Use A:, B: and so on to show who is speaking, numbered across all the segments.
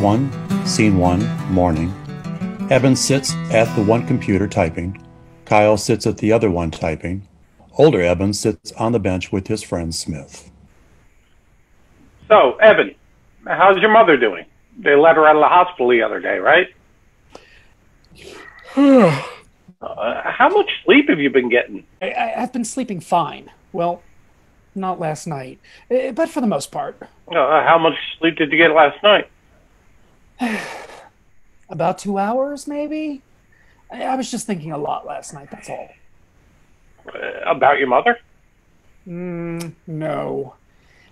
A: 1, Scene 1, morning. Eben sits at the one computer typing. Kyle sits at the other one typing. Older Eben sits on the bench with his friend Smith.
B: So, Eben, how's your mother doing? They let her out of the hospital the other day, right? How much sleep have you been getting?
C: I've been sleeping fine. Well, not last night, but for the most part.
B: How much sleep did you get last night?
C: About 2 hours, maybe? I was just thinking a lot last night, that's all.
B: About your mother?
C: No.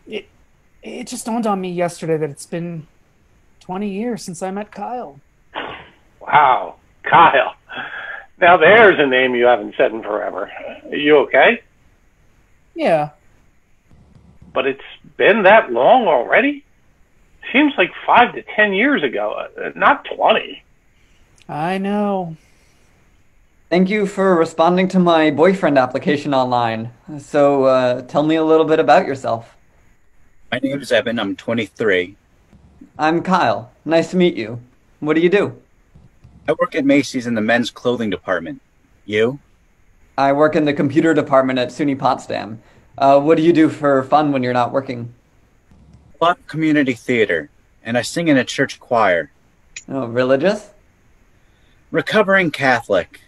C: It just dawned on me yesterday that it's been 20 years since I met Kyle.
B: Wow, Kyle. Now there's a name you haven't said in forever. Are you okay?
C: Yeah.
B: But it's been that long already? Seems like 5 to 10 years ago, not 20.
C: I know.
D: Thank you for responding to my boyfriend application online. So, tell me a little bit about yourself.
E: My name is Evan. I'm 23.
D: I'm Kyle. Nice to meet you. What do you do?
E: I work at Macy's in the men's clothing department. You?
D: I work in the computer department at SUNY Potsdam. What do you do for fun when you're not working?
E: A lot of community theater, and I sing in a church choir.
D: Oh, religious?
E: Recovering Catholic.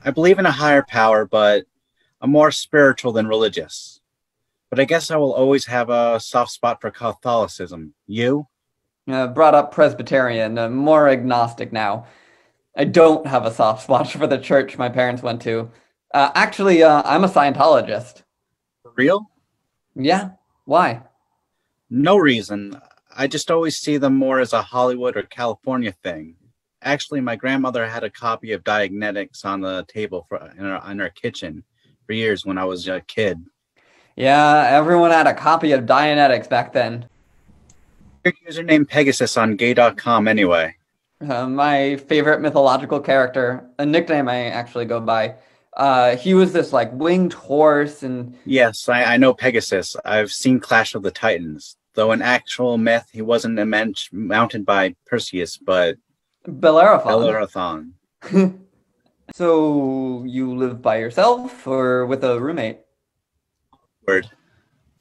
E: I believe in a higher power, but I'm more spiritual than religious. But I guess I will always have a soft spot for Catholicism. You?
D: Brought up Presbyterian, more agnostic now. I don't have a soft spot for the church my parents went to. Actually, I'm a Scientologist.
E: For real?
D: Yeah. Why?
E: No reason. I just always see them more as a Hollywood or California thing. Actually, my grandmother had a copy of Dianetics on the table in her kitchen for years when I was a kid.
D: Yeah, everyone had a copy of Dianetics back then.
E: Your username Pegasus on gay.com anyway.
D: My favorite mythological character, a nickname I actually go by. He was this like winged horse and...
E: Yes, I know Pegasus. I've seen Clash of the Titans. Though in actual myth, he wasn't mounted by Perseus, but...
D: Bellerophon. So, you live by yourself or with a roommate?
E: Word.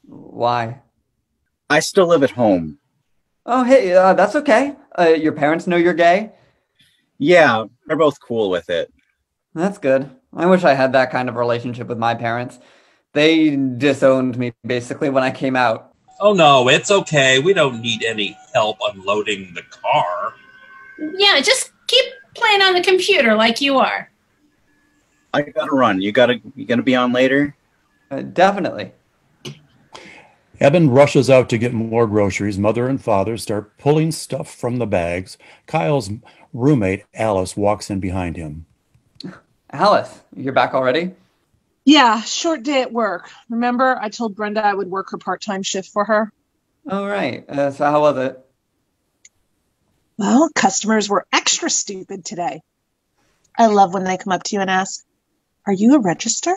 D: Why?
E: I still live at home.
D: Oh, hey, that's okay. Your parents know you're gay?
E: Yeah, they're both cool with it.
D: That's good. I wish I had that kind of relationship with my parents. They disowned me, basically, when I came out.
F: Oh, no, it's okay. We don't need any help unloading the car.
G: Yeah, just keep playing on the computer like you are.
E: I gotta run. You gonna be on later?
D: Definitely.
A: Eben rushes out to get more groceries. Mother and father start pulling stuff from the bags. Kyle's roommate, Alice, walks in behind him.
D: Alice, you're back already?
H: Yeah, short day at work. Remember, I told Brenda I would work her part-time shift for her?
D: Oh, right. So how was it?
H: Well, customers were extra stupid today. I love when they come up to you and ask, "Are you a register?"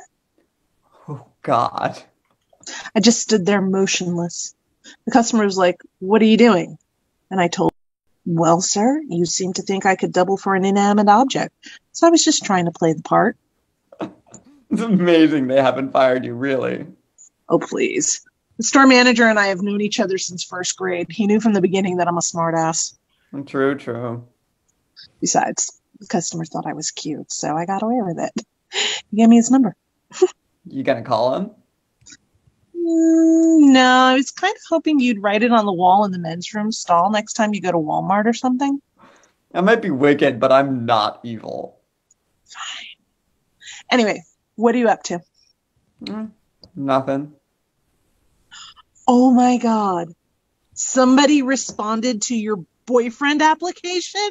D: Oh, God.
H: I just stood there motionless. The customer was like, "What are you doing?" And I told him, "Well, sir, you seem to think I could double for an inanimate object. So I was just trying to play the part."
D: It's amazing they haven't fired you, really.
H: Oh, please. The store manager and I have known each other since first grade. He knew from the beginning that I'm a smartass.
D: True.
H: Besides, the customer thought I was cute, so I got away with it. He gave me his number.
D: You gonna call him?
H: No, I was kind of hoping you'd write it on the wall in the men's room stall next time you go to Walmart or something.
D: I might be wicked, but I'm not evil.
H: Fine. Anyway, what are you up to?
D: Nothing.
H: Oh my God. Somebody responded to your boyfriend application?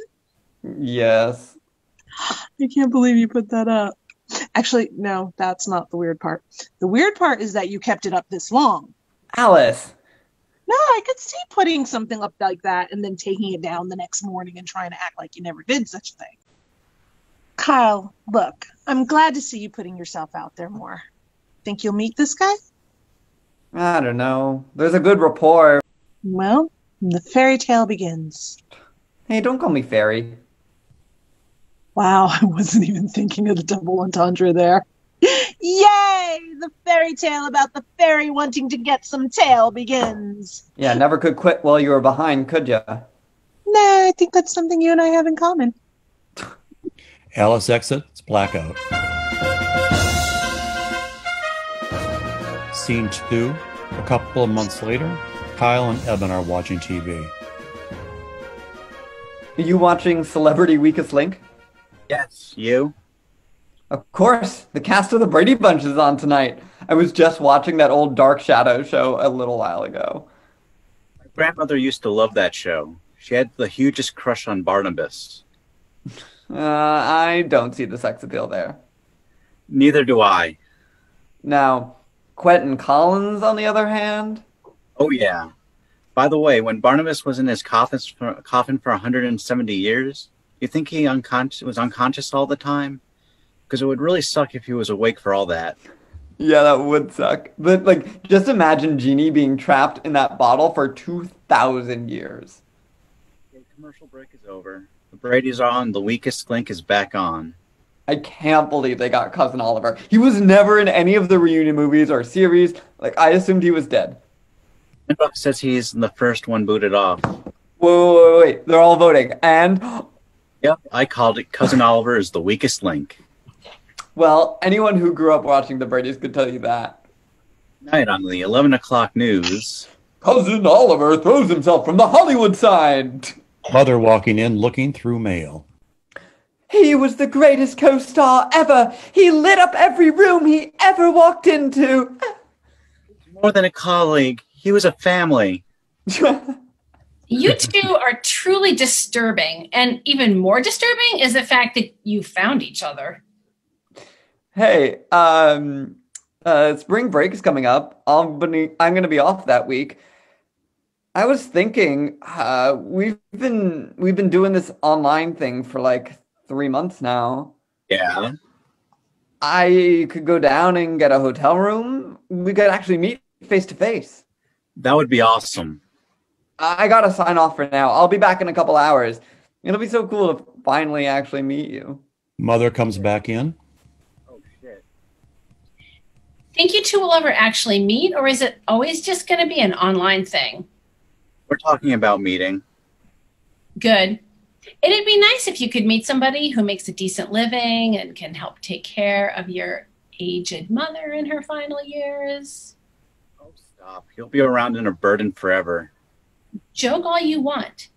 D: Yes.
H: I can't believe you put that up. Actually, no, that's not the weird part. The weird part is that you kept it up this long.
D: Alice.
H: No, I could see putting something up like that and then taking it down the next morning and trying to act like you never did such a thing. Kyle, look, I'm glad to see you putting yourself out there more. Think you'll meet this guy?
D: I don't know. There's a good rapport.
H: Well, the fairy tale begins.
D: Hey, don't call me fairy.
H: Wow, I wasn't even thinking of the double entendre there. Yay! The fairy tale about the fairy wanting to get some tail begins.
D: Yeah, never could quit while you were behind, could ya?
H: Nah, I think that's something you and I have in common.
A: Alice exits, blackout. Scene 2. A couple of months later, Kyle and Eben are watching TV.
D: Are you watching Celebrity Weakest Link?
E: Yes. You?
D: Of course, the cast of the Brady Bunch is on tonight. I was just watching that old Dark Shadow show a little while ago.
E: My grandmother used to love that show. She had the hugest crush on Barnabas.
D: I don't see the sex appeal there.
E: Neither do I.
D: Now, Quentin Collins, on the other hand?
E: Oh, yeah. By the way, when Barnabas was in his coffin for 170 years, you think he was unconscious all the time? Because it would really suck if he was awake for all that.
D: Yeah, that would suck. But, like, just imagine Genie being trapped in that bottle for 2,000 years.
E: Okay, commercial break is over. The Brady's on. The Weakest Link is back on.
D: I can't believe they got Cousin Oliver. He was never in any of the reunion movies or series. Like, I assumed he was dead.
E: Buck says he's the first one booted off.
D: Wait. They're all voting. And,
E: Yep, I called it. Cousin Oliver is the weakest link.
D: well, anyone who grew up watching the Brady's could tell you that.
E: Tonight on the 11 o'clock news.
D: Cousin Oliver throws himself from the Hollywood sign.
A: Mother walking in, looking through mail.
D: He was the greatest co-star ever. He lit up every room he ever walked into.
E: More than a colleague. He was a family.
G: You two are truly disturbing, and even more disturbing is the fact that you found each other.
D: Hey, spring break is coming up. I'm gonna be off that week. I was thinking, we've been doing this online thing for like 3 months now.
E: Yeah.
D: I could go down and get a hotel room. We could actually meet face to face.
E: That would be awesome.
D: I gotta sign off for now. I'll be back in a couple hours. It'll be so cool to finally actually meet you.
A: Mother comes back in.
E: Oh, shit.
G: Think you two will ever actually meet, or is it always just going to be an online thing?
E: We're talking about meeting.
G: Good. It'd be nice if you could meet somebody who makes a decent living and can help take care of your aged mother in her final years.
E: Oh, stop. He'll be around in a burden forever.
G: Joke all you want.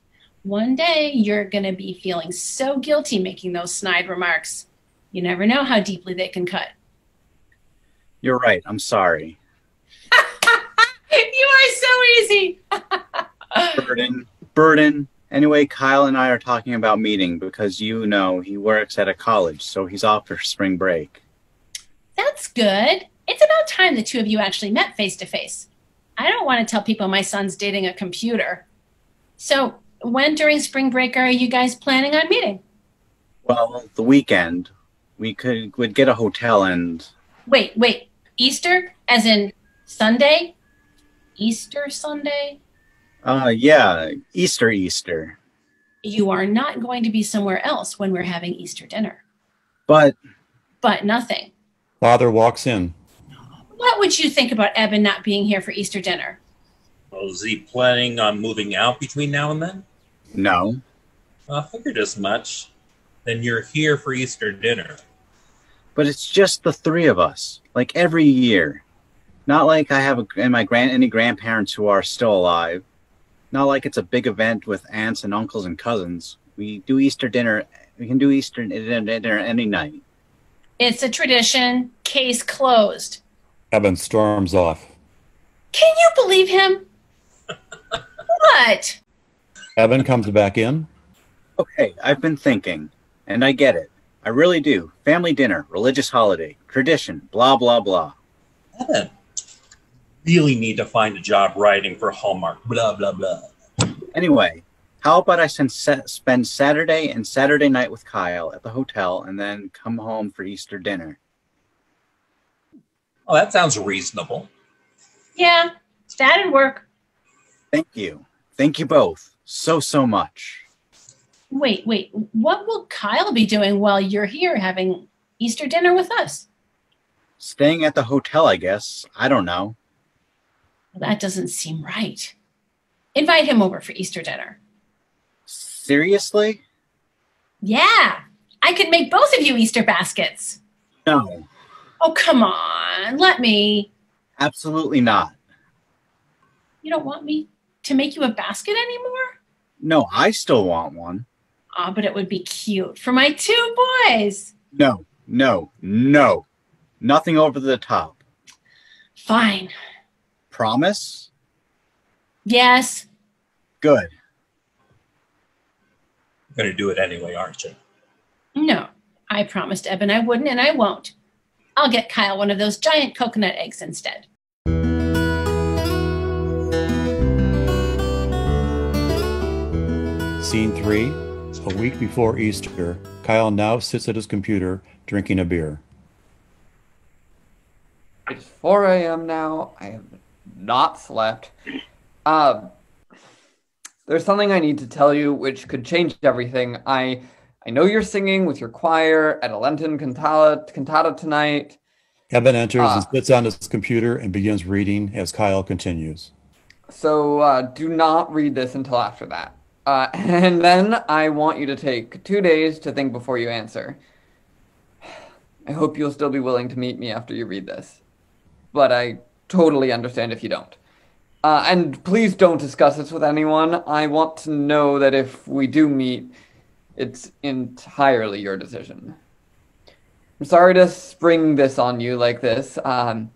G: One day you're going to be feeling so guilty making those snide remarks. You never know how deeply they can cut.
E: You're right. I'm sorry.
G: You are so easy.
E: Burden. Anyway, Kyle and I are talking about meeting because he works at a college, so he's off for spring break.
G: That's good. It's about time the two of you actually met face to face. I don't want to tell people my son's dating a computer. So when during spring break are you guys planning on meeting?
E: Well, the weekend. We'd get a hotel and...
G: Wait. Easter? As in Sunday? Easter Sunday?
E: Yeah. Easter.
G: You are not going to be somewhere else when we're having Easter dinner.
E: But
G: Nothing.
A: Father walks in.
G: What would you think about Eben not being here for Easter dinner?
F: Well, is he planning on moving out between now and then?
E: no.
F: I figured as much. Then you're here for Easter dinner.
E: But it's just the three of us, like every year. Not like I have any grandparents who are still alive. Not like it's a big event with aunts and uncles and cousins. We do Easter dinner. We can do Easter dinner any night.
G: It's a tradition. Case closed.
A: Eben storms off.
G: Can you believe him? What?
A: Eben comes back in.
E: Okay, I've been thinking, and I get it. I really do. Family dinner, religious holiday, tradition, blah, blah, blah.
F: Eben, really need to find a job writing for Hallmark, blah, blah, blah.
E: Anyway, how about I spend Saturday and Saturday night with Kyle at the hotel and then come home for Easter dinner?
F: Oh, that sounds reasonable.
G: Yeah, that'd work.
E: Thank you. Thank you both so much.
G: Wait. What will Kyle be doing while you're here having Easter dinner with us?
E: Staying at the hotel, I guess. I don't know.
G: Well, that doesn't seem right. Invite him over for Easter dinner.
E: Seriously?
G: Yeah, I could make both of you Easter baskets.
E: No.
G: Oh, come on. Let me.
E: Absolutely not.
G: You don't want me to make you a basket anymore?
E: No, I still want one.
G: Ah, but it would be cute for my 2 boys.
E: No. Nothing over the top.
G: Fine.
E: Promise?
G: Yes.
E: Good.
F: You're going to do it anyway, aren't you?
G: No, I promised Eben I wouldn't, and I won't. I'll get Kyle one of those giant coconut eggs instead.
A: Scene 3. A week before Easter, Kyle now sits at his computer drinking a beer.
D: It's 4 a.m. now. I have not slept. There's something I need to tell you which could change everything. I know you're singing with your choir at a Lenten cantata tonight.
A: Eben enters and sits on his computer and begins reading as Kyle continues.
D: So do not read this until after that. And then I want you to take 2 days to think before you answer. I hope you'll still be willing to meet me after you read this. But I totally understand if you don't. And please don't discuss this with anyone. I want to know that if we do meet, it's entirely your decision. I'm sorry to spring this on you like this. I'm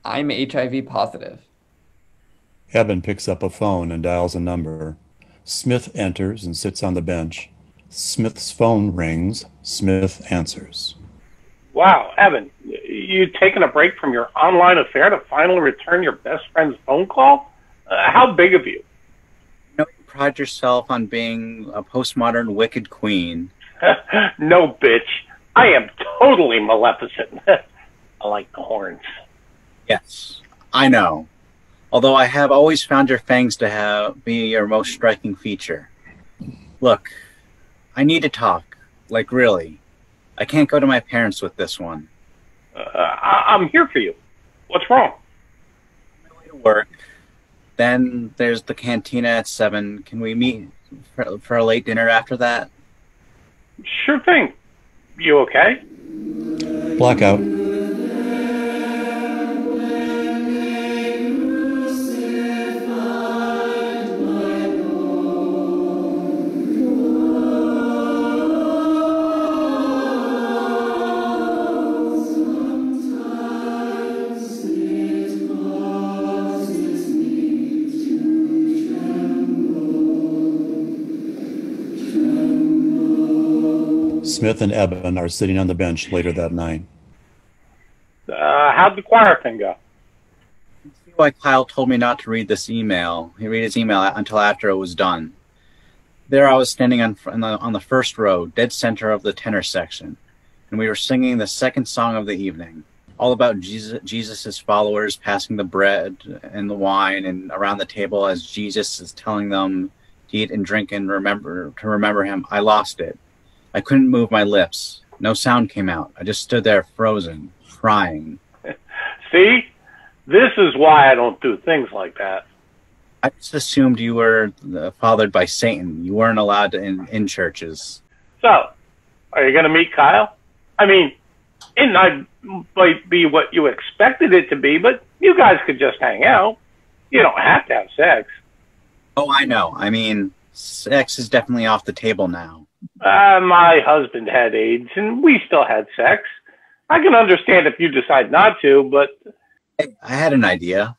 D: HIV positive.
A: Eben picks up a phone and dials a number. Smith enters and sits on the bench. Smith's phone rings. Smith answers.
B: Wow, Evan, you taking a break from your online affair to finally return your best friend's phone call? How big of you?
E: You know, you pride yourself on being a postmodern wicked queen.
B: No, bitch. I am totally Maleficent. I like the horns.
E: Yes, I know. Although I have always found your fangs to be your most striking feature. Look, I need to talk. Like, really. I can't go to my parents with this one.
B: I'm here for you. What's wrong?
E: I'm on my way to work. Then there's the cantina at 7. Can we meet for a late dinner after that?
B: Sure thing. You okay?
A: Blackout. Smith and Eben are sitting on the bench later that night.
B: How'd the choir thing go?
E: I feel like Kyle told me not to read this email. He read his email until after it was done. There I was standing on the first row, dead center of the tenor section, and we were singing the second song of the evening, all about Jesus's followers passing the bread and the wine and around the table as Jesus is telling them to eat and drink and remember him. I lost it. I couldn't move my lips. No sound came out. I just stood there frozen, crying.
B: See? This is why I don't do things like that.
E: I just assumed you were fathered by Satan. You weren't allowed to in churches.
B: So, are you going to meet Kyle? I mean, it might be what you expected it to be, but you guys could just hang out. You don't have to have sex.
E: Oh, I know. I mean, sex is definitely off the table now.
B: My husband had AIDS, and we still had sex. I can understand if you decide not to, but...
E: Hey, I had an idea.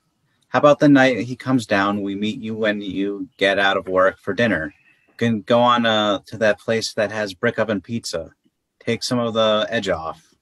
E: How about the night he comes down, we meet you when you get out of work for dinner? You can go on to that place that has brick oven pizza. Take some of the edge off.